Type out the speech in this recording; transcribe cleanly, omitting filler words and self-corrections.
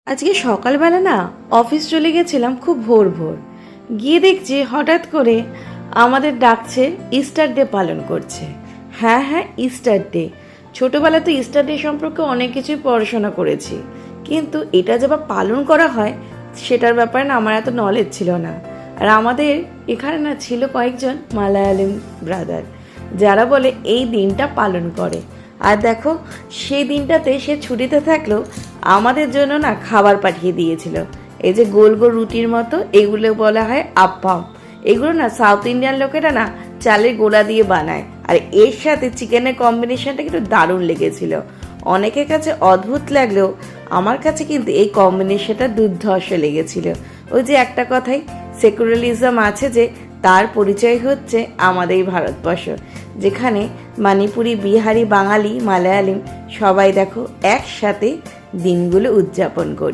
আজকে সকালবেলা না অফিস চলে গেছিলাম খুব ভোর ভোর। গিয়ে দেখছি হঠাৎ করে আমাদের ডাকছে, ইস্টার ডে পালন করছে। হ্যাঁ হ্যাঁ, ইস্টার ডে। ছোটোবেলা তো ইস্টার ডে সম্পর্কে অনেক কিছুই পড়াশোনা করেছি, কিন্তু এটা যে বা পালন করা হয় সেটার ব্যাপারে না আমার এত নলেজ ছিল না। আর আমাদের এখানে না ছিল কয়েকজন মালায়ালিম ব্রাদার, যারা বলে এই দিনটা পালন করে। আর দেখো, সেই দিনটাতে সে ছুটিতে থাকলেও আমাদের জন্য না খাবার পাঠিয়ে দিয়েছিল। এই যে গোল গোল রুটির মতো, এগুলো বলা হয় আপ্পাম। এগুলো না সাউথ ইন্ডিয়ান লোকেরা না চালের গোলা দিয়ে বানায়, আর এর সাথে চিকেনের কম্বিনেশনটা কিন্তু দারুণ লেগেছিল। অনেকের কাছে অদ্ভুত লাগলেও আমার কাছে কিন্তু এই কম্বিনেশনটা দুর্ধর্ষ লেগেছিল। ওই যে একটা কথাই সেকুলারিজম আছে, যে তার পরিচয় হচ্ছে আমাদের এই ভারতবর্ষ, যেখানে মণিপুরি, বিহারি, বাঙালি, মালায়ালিম সবাই দেখো একসাথে দিনগুলো উদযাপন করি।